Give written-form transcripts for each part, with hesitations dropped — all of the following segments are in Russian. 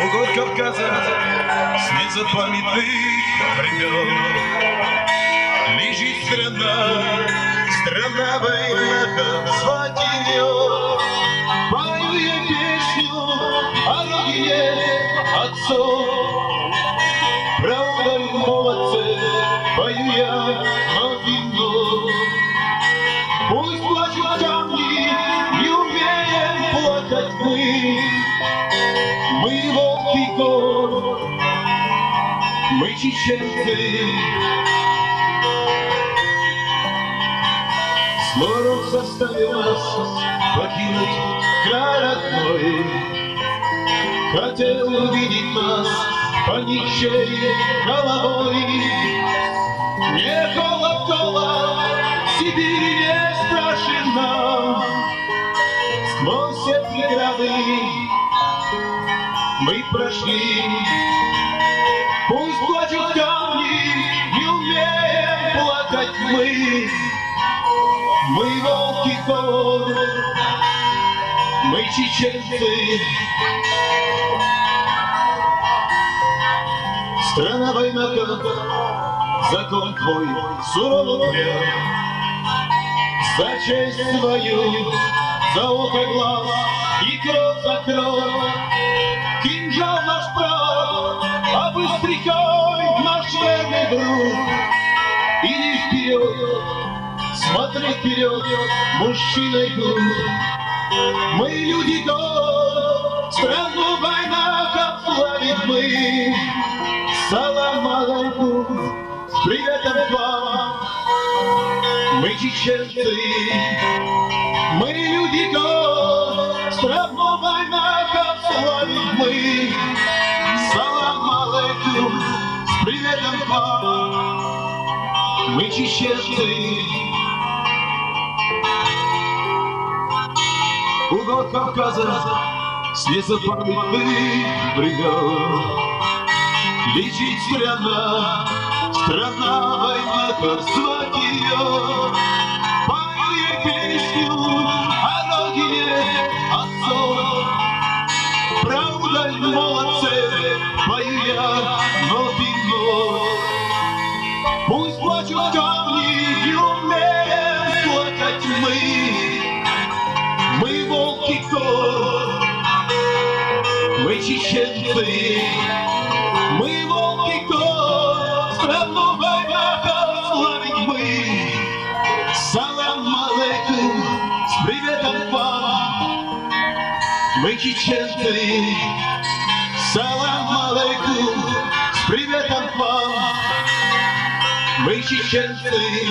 Угол Кавказа с незапамятных времен лежит страна война, звать ее. Пою я песню о родине отцов, правда и молодцы, пою я новину. Пусть плачут камни, не умеем плакать мы волки гор, мы чеченцы. Морок заставил нас покинуть край родной, хотел увидеть нас поникшей головой. Не холод, Сибири не страшен нам, сквозь все преграды мы прошли. Пусть плачут камни, не умеем плакать мы волки гор, мы чеченцы. Страна война, закон твой суровый прям, за честь свою, за око глаз и кровь за кровь. Кинжал наш прав, а быстрякой наш верный друг. Иди вперед, смотри вперед, мужчиной будь. Мы люди гор, страну война обславим мы. Салам алейкум, с приветом к вам, мы чеченцы. Мы люди гор, страну война обславим мы. Салам алейкум, с приветом к вам, мы чеченцы. Угол Кавказа с незапамятных времен лежит страна война, как звать ее. Пою я песню о родине отцов, правда и молодцы, пою я новину. Пусть плачут камни, не умеем плакать мы волки гор, мы чеченцы. Мы волки гор, страну война славить мы. Салам алейкум, с приветом к вам, мы чеченцы. Салам алейкум, с приветом к вам, мы чеченцы.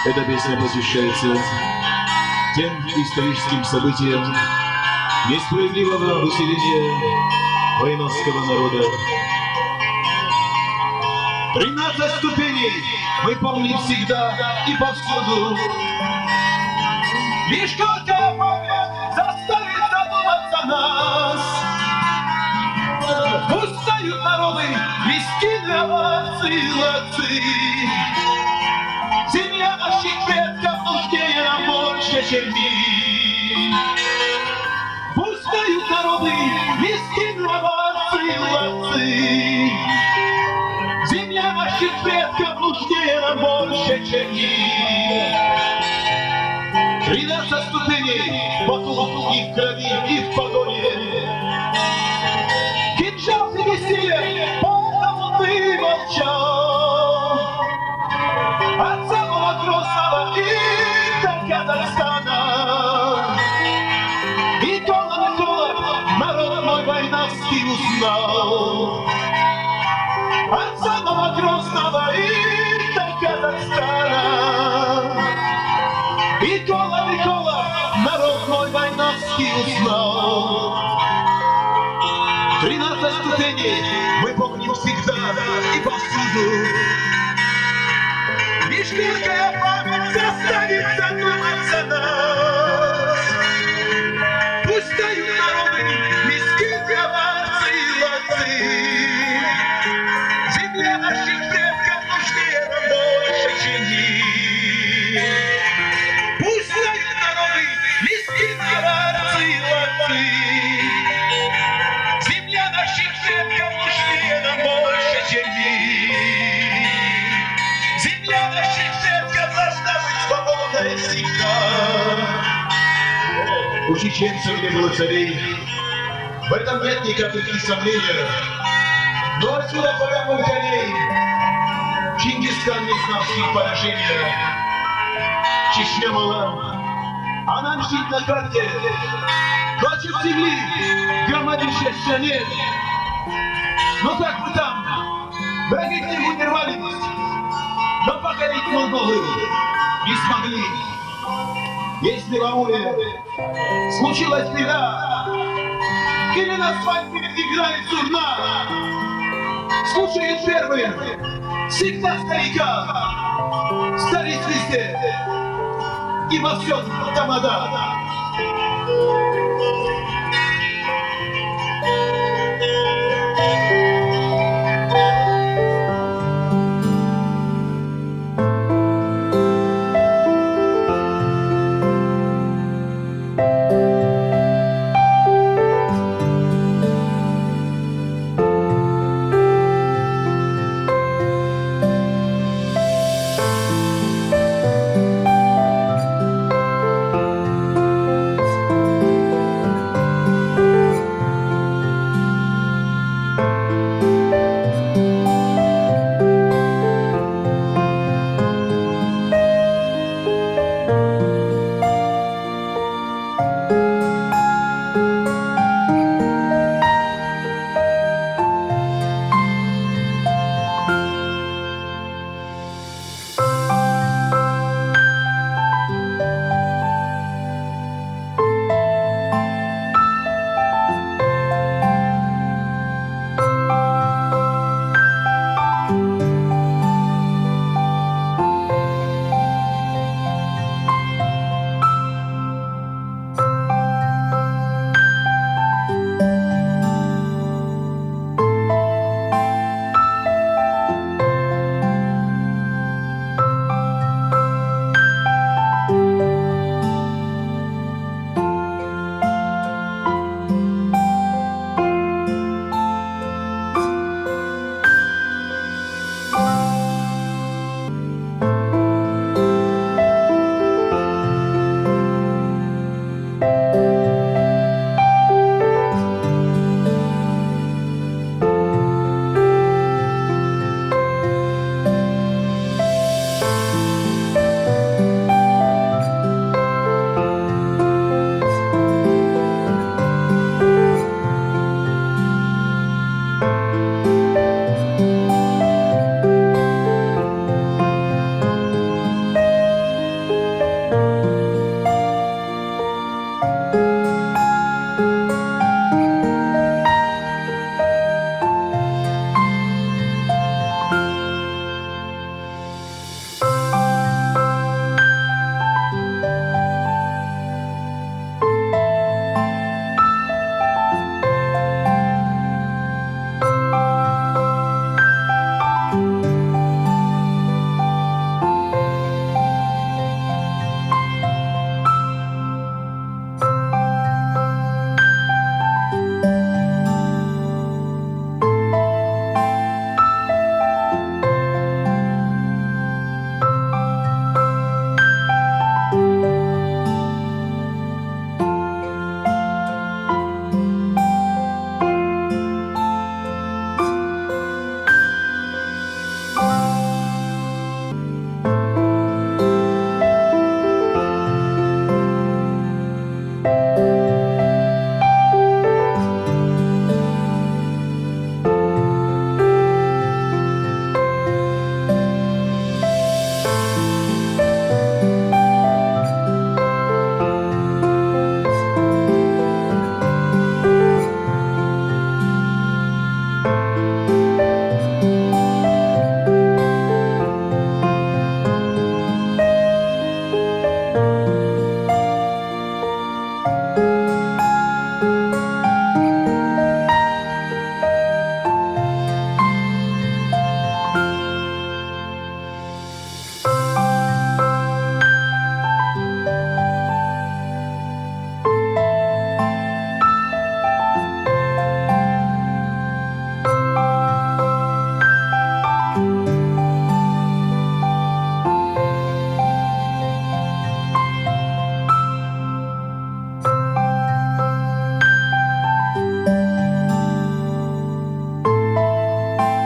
Эта песня посвящается тем историческим событиям несправедливого выселения воинского народа. 13 ступеней мы помним всегда и повсюду. Лишь горькая память заставит задуматься нас. Пусть встают народы, мескины, овцы и ловцы. Земля наших предков нужнее нам больше, чем мир. Пусть встают народы, мескины, овцы и ловцы. Земля наших предков нужнее нам больше, чем мир. 13 ступеней в поту и в крови, и в погоне. Кинжал и веселье, поэтому ты молчал. От самого Грозного и до Казахстана. И голод, народ мой войновский узнал. От самого Грозного и до Казахстана. И голод, народ мой войновский узнал. 13 ступеней мы помним всегда и повсюду. Лишь горькая память заставит задуматься нас. у чеченцев не было царей. В этом нет никаких сомнений. Но отсюда повернул коней. Чингисхан не знал сил поражения. Чечня мала, она лежит на карте. Клочок земли, громадища стране. Но как бы там, враги к нему не рвались, но покорить монголы не смогли. Если в Амуре случилась беда, или на свадьбе играет сурна, слушает первый всегда старика, старик везде и во всем тамада.